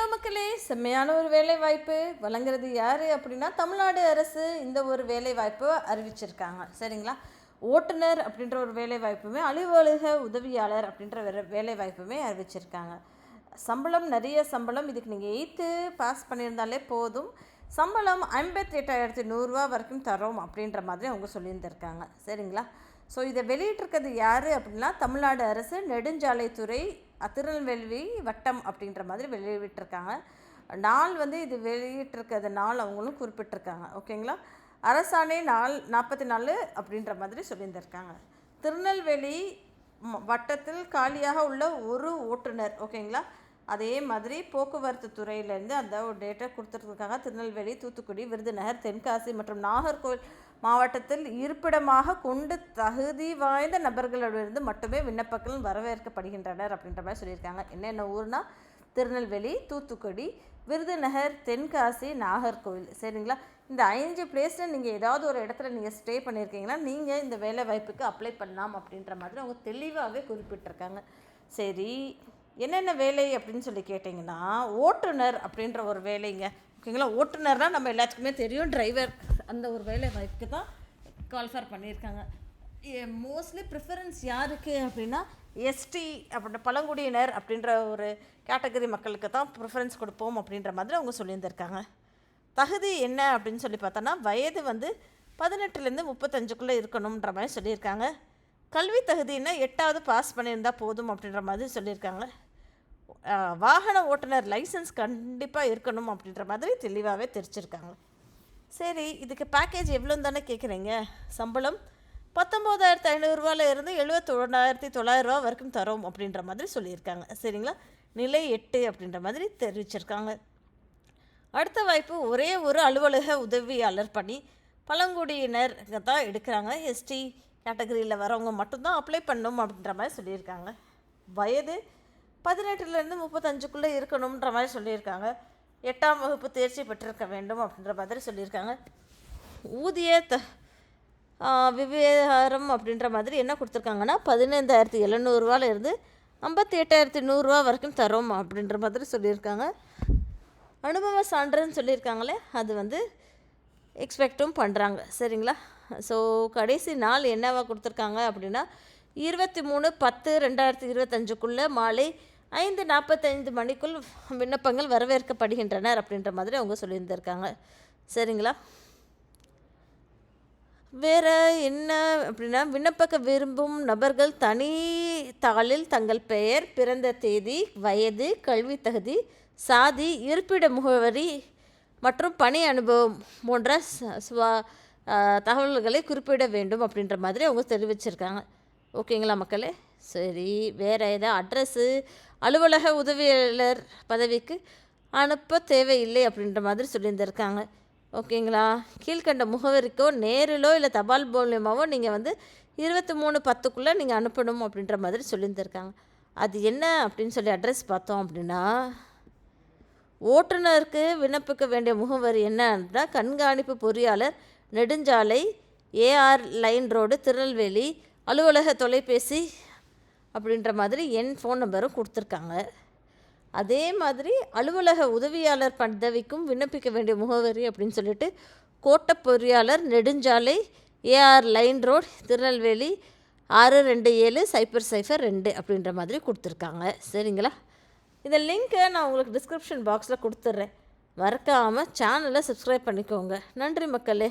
Hello மக்களே, செம்மையான ஒரு வேலை வாய்ப்பு வழங்குறது யார் அப்படின்னா தமிழ்நாடு அரசு இந்த ஒரு வேலை வாய்ப்பு அறிவிச்சிருக்காங்க. சரிங்களா? ஓட்டுநர் அப்படின்ற ஒரு வேலை வாய்ப்புமே, அலுவலக உதவியாளர் அப்படின்ற வேலை வாய்ப்புமே அறிவிச்சிருக்காங்க. சம்பளம் நிறைய சம்பளம். இதுக்கு நீங்கள் 8th பாஸ் பண்ணியிருந்தாலே போதும். சம்பளம் 58,100 வரைக்கும் தரோம் அப்படின்ற மாதிரி அவங்க சொல்லியிருந்திருக்காங்க. சரிங்களா? ஸோ இதை வெளியிட்டிருக்கிறது யார் அப்படின்னா தமிழ்நாடு அரசு நெடுஞ்சாலைத்துறை திருநெல்வேலி வட்டம் அப்படின்ற மாதிரி வெளியிட்டிருக்காங்க. நாள் இது வெளியிட்டிருக்கிறது நாள் அவங்களும் குறிப்பிட்டிருக்காங்க. ஓகேங்களா? அரசாணை 44 அப்படின்ற மாதிரி சொல்லியிருந்திருக்காங்க. திருநெல்வேலி வட்டத்தில் காலியாக உள்ள ஒரு ஓட்டுநர். ஓகேங்களா? அதே மாதிரி போக்குவரத்து துறையிலேருந்து அந்த ஒரு டேட்டா கொடுத்துருக்காங்க. திருநெல்வேலி, தூத்துக்குடி, விருதுநகர், தென்காசி மற்றும் நாகர்கோவில் மாவட்டத்தில் இருப்பிடமாக கொண்டு தகுதி வாய்ந்த நபர்களிடமிருந்து மட்டுமே விண்ணப்பங்கள் வரவேற்கப்படுகின்றனர் அப்படின்ற மாதிரி சொல்லியிருக்காங்க. என்னென்ன ஊர்னா திருநெல்வேலி, தூத்துக்குடி, விருதுநகர், தென்காசி, நாகர்கோவில். சரிங்களா? இந்த 5 பிளேஸில் நீங்கள் ஏதாவது ஒரு இடத்துல நீங்கள் ஸ்டே பண்ணியிருக்கீங்கன்னா நீங்கள் இந்த வேலை வாய்ப்புக்கு அப்ளை பண்ணலாம் அப்படின்ற மாதிரி அவங்க தெளிவாகவே குறிப்பிட்டிருக்காங்க. சரி, என்னென்ன வேலை அப்படின்னு சொல்லி கேட்டிங்கன்னா ஓட்டுநர் அப்படின்ற ஒரு வேலைங்க. ஓகேங்களா? ஓட்டுநர்னால் நம்ம எல்லாத்துக்குமே தெரியும், டிரைவர். அந்த ஒரு வேலை வாய்ப்புக்கு தான் குவாலிஃபை பண்ணியிருக்காங்க. மோஸ்ட்லி ப்ரிஃபரன்ஸ் யாருக்கு அப்படின்னா எஸ்டி அப்படின்ற பழங்குடியினர் அப்படின்ற ஒரு கேட்டகரி மக்களுக்கு தான் ப்ரிஃபரன்ஸ் கொடுப்போம் அப்படின்ற மாதிரி அவங்க சொல்லியிருந்திருக்காங்க. தகுதி என்ன அப்படின்னு சொல்லி பார்த்தோன்னா வயது 18லேருந்து 35க்குள்ளே இருக்கணுன்ற மாதிரி சொல்லியிருக்காங்க. கல்வி தகுதின்னா 8வது பாஸ் பண்ணியிருந்தால் போதும் அப்படின்ற மாதிரி சொல்லியிருக்காங்க. வாகன ஓட்டுநர் லைசன்ஸ் கண்டிப்பாக இருக்கணும் அப்படின்ற மாதிரி தெளிவாகவே தெரிச்சிருக்காங்க. சரி, இதுக்கு பேக்கேஜ் எவ்வளோன்னு தானே கேட்குறீங்க. சம்பளம் 19,500 இருந்து 71,900 வரைக்கும் தரோம் அப்படின்ற மாதிரி சொல்லியிருக்காங்க. சரிங்களா? நிலை 8 அப்படின்ற மாதிரி தெரிவிச்சிருக்காங்க. அடுத்த வாய்ப்பு ஒரே ஒரு அலுவலக உதவியாளர் பணி. பழங்குடியினர் தான் எடுக்கிறாங்க. எஸ்டி கேட்டகரியில் வரவங்க மட்டும்தான் அப்ளை பண்ணணும் அப்படின்ற மாதிரி சொல்லியிருக்காங்க. வயது 18லேருந்து 35க்குள்ளே இருக்கணுன்ற மாதிரி சொல்லியிருக்காங்க. 8ஆம் வகுப்பு தேர்ச்சி பெற்றிருக்க வேண்டும் அப்படின்ற மாதிரி சொல்லியிருக்காங்க. ஊதிய விவகாரம் அப்படின்ற மாதிரி என்ன கொடுத்துருக்காங்கன்னா 15,700 இருந்து 58,100 வரைக்கும் தரோம் அப்படின்ற மாதிரி சொல்லியிருக்காங்க. அனுபவ சான்றுன்னு சொல்லியிருக்காங்களே, அது எக்ஸ்பெக்டும் பண்ணுறாங்க. சரிங்களா? ஸோ கடைசி நாள் என்னவா கொடுத்துருக்காங்க அப்படின்னா 23/10/2025 மாலை 5:45 மணிக்குள் விண்ணப்பங்கள் வரவேற்கப்படுகின்றனர் அப்படின்ற மாதிரி அவங்க சொல்லியிருந்திருக்காங்க. சரிங்களா? வேறு என்ன அப்படின்னா விண்ணப்பக்க விரும்பும் நபர்கள் தனி தாளில் தங்கள் பெயர், பிறந்த தேதி, வயது, கல்வி தகுதி, சாதி, இருப்பிட முகவரி மற்றும் பணி அனுபவம் போன்ற தகவல்களை குறிப்பிட வேண்டும் அப்படின்ற மாதிரி அவங்க தெரிவிச்சிருக்காங்க. ஓகேங்களா மக்களே? சரி, வேறு ஏதாவது அட்ரஸ்ஸு அலுவலக உதவியாளர் பதவிக்கு அனுப்ப தேவையில்லை அப்படின்ற மாதிரி சொல்லியிருந்திருக்காங்க. ஓகேங்களா? கீழ்கண்ட முகவரிக்கோ நேரிலோ இல்லை தபால் மூலியமாவோ நீங்கள் 23/10க்குள்ளே நீங்கள் அனுப்பணும் அப்படின்ற மாதிரி சொல்லியிருந்திருக்காங்க. அது என்ன அப்படின்னு சொல்லி அட்ரஸ் பார்த்தோம் அப்படின்னா ஓட்டுநருக்கு விண்ணப்பிக்க வேண்டிய முகவரி என்னன்னா கண்காணிப்பு பொறியாளர், நெடுஞ்சாலை, ஏஆர் லைன் ரோடு, திருநெல்வேலி. அலுவலக தொலைபேசி அப்படின்ற மாதிரி ஃபோன் நம்பரும் கொடுத்துருக்காங்க. அதே மாதிரி அலுவலக உதவியாளர் பதவிக்கும் விண்ணப்பிக்க வேண்டிய முகவரி அப்படின்னு சொல்லிட்டு கோட்ட பொறியாளர், நெடுஞ்சாலை, ஏஆர் லைன் ரோடு, திருநெல்வேலி 627002 அப்படின்ற மாதிரி கொடுத்துருக்காங்க. சரிங்களா? இந்த லிங்க்கை நான் உங்களுக்கு டிஸ்கிரிப்ஷன் பாக்ஸில் கொடுத்துட்றேன். மறக்காமல் சேனலை சப்ஸ்கிரைப் பண்ணிக்கோங்க. நன்றி மக்களே.